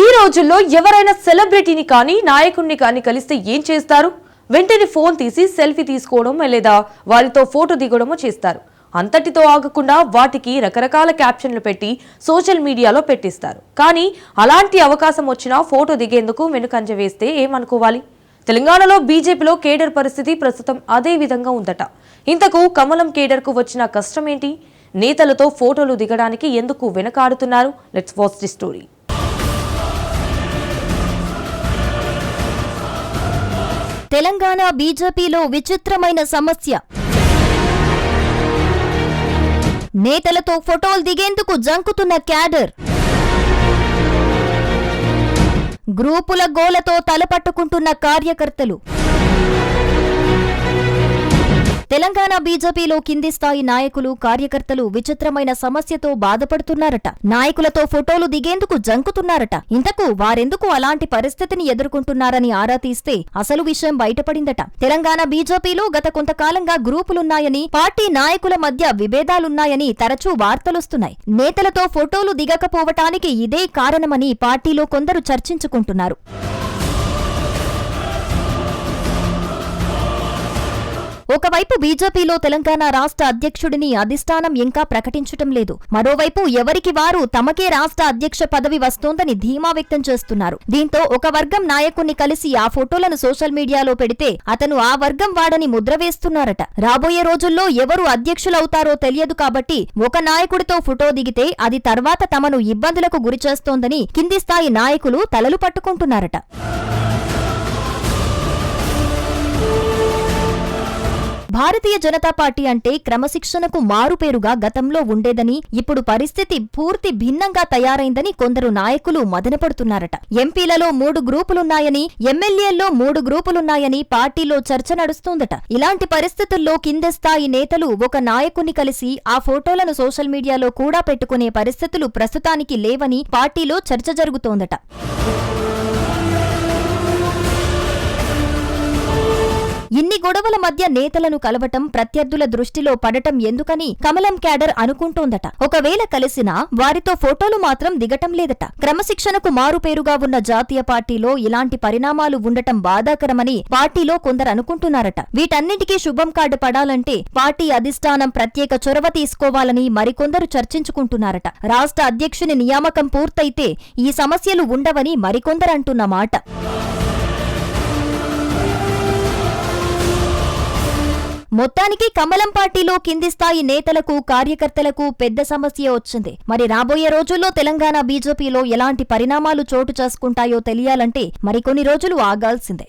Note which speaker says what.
Speaker 1: ఈ రోజుల్లో ఎవరైనా సెలబ్రిటీని కానీ నాయకుడిని కానీ కలిస్తే ఏం చేస్తారు? వెంటనే ఫోన్ తీసి సెల్ఫీ తీసుకోవడం లేదా వారితో ఫోటో దిగడమో చేస్తారు. అంతటితో ఆగకుండా వాటికి రకరకాల క్యాప్షన్లు పెట్టి సోషల్ మీడియాలో పెట్టిస్తారు. కానీ అలాంటి అవకాశం వచ్చినా ఫోటో దిగేందుకు వెనుకంజ వేస్తే ఏమనుకోవాలి? తెలంగాణలో బీజేపీలో కేడర్ పరిస్థితి ప్రస్తుతం అదే విధంగా ఉందట. ఇంతకు కమలం కేడర్కు వచ్చిన కష్టం ఏంటి? నేతలతో ఫోటోలు దిగడానికి ఎందుకు వెనకాడుతున్నారు? Let's watch the story.
Speaker 2: Telangana బీజేపీలో విచిత్రమైన సమస్య. నేతలతో ఫోటోలు దిగేందుకు జంకుతున్న క్యాడర్. గ్రూపుల గోలతో తలపట్టుకుంటున్న కార్యకర్తలు. తెలంగాణ బీజేపీలో కింది స్థాయి నాయకులు, కార్యకర్తలు విచిత్రమైన సమస్యతో బాధపడుతున్నారట. నాయకులతో ఫోటోలు దిగేందుకు జంకుతున్నారట. ఇంతకు వారెందుకు అలాంటి పరిస్థితిని ఎదుర్కొంటున్నారని ఆరా తీస్తే అసలు విషయం బయటపడిందట. తెలంగాణ బీజేపీలో గత కొంతకాలంగా గ్రూపులున్నాయని, పార్టీ నాయకుల మధ్య విభేదాలున్నాయని తరచూ వార్తలొస్తున్నాయి. నేతలతో ఫోటోలు దిగకపోవటానికి ఇదే కారణమని పార్టీలో కొందరు చర్చించుకుంటున్నారు. ఒకవైపు బీజేపీలో తెలంగాణ రాష్ట్ర అధ్యక్షుడిని అధిష్టానం ఇంకా ప్రకటించటం లేదు. మరోవైపు ఎవరికి వారు తమకే రాష్ట్ర అధ్యక్ష పదవి వస్తోందని ధీమా వ్యక్తం చేస్తున్నారు. దీంతో ఒక వర్గం నాయకుణ్ణి కలిసి ఆ ఫోటోలను సోషల్ మీడియాలో పెడితే అతను ఆ వర్గం వాడని ముద్ర వేస్తున్నారట. రాబోయే రోజుల్లో ఎవరు అధ్యక్షులవుతారో తెలియదు కాబట్టి ఒక నాయకుడితో ఫోటో దిగితే అది తర్వాత తమను ఇబ్బందులకు గురిచేస్తోందని కింది స్థాయి నాయకులు తలలు పట్టుకుంటున్నారట. భారతీయ జనతా పార్టీ అంటే క్రమశిక్షణకు మారుపేరుగా గతంలో ఉండేదని, ఇప్పుడు పరిస్థితి పూర్తి భిన్నంగా తయారైందని కొందరు నాయకులు మదనపడుతున్నారట. ఎంపీలలో 3 గ్రూపులున్నాయని, ఎమ్మెల్యేల్లో 3 గ్రూపులున్నాయని పార్టీలో చర్చ నడుస్తోందట. ఇలాంటి పరిస్థితుల్లో కింది స్థాయి నేతలు ఒక నాయకుని కలిసి ఆ ఫోటోలను సోషల్ మీడియాలో కూడా పెట్టుకునే పరిస్థితులు ప్రస్తుతానికి లేవని పార్టీలో చర్చ జరుగుతోందట. ఇన్ని గొడవల మధ్య నేతలను కలవటం, ప్రత్యర్థుల దృష్టిలో పడటం ఎందుకని కమలం క్యాడర్ అనుకుంటోందట. ఒకవేళ కలిసినా వారితో ఫోటోలు మాత్రం దిగటం లేదట. క్రమశిక్షణకు మారుపేరుగా ఉన్న జాతీయ పార్టీలో ఇలాంటి పరిణామాలు ఉండటం బాధాకరమని పార్టీలో కొందరు అనుకుంటున్నారట. వీటన్నింటికీ శుభం కార్డు పడాలంటే పార్టీ అధిష్టానం ప్రత్యేక చొరవ తీసుకోవాలని మరికొందరు చర్చించుకుంటున్నారట. రాష్ట్ర అధ్యక్షుని నియామకం పూర్తయితే ఈ సమస్యలు ఉండవని మరికొందరు అంటున్న మాట. మొత్తానికి కమలం పార్టీలో కింది స్థాయి నేతలకు, కార్యకర్తలకు పెద్ద సమస్య వచ్చింది. మరి రాబోయే రోజుల్లో తెలంగాణ బీజేపీలో ఎలాంటి పరిణామాలు చోటు చేసుకుంటాయో తెలియాలంటే మరికొన్ని రోజులు ఆగాల్సిందే.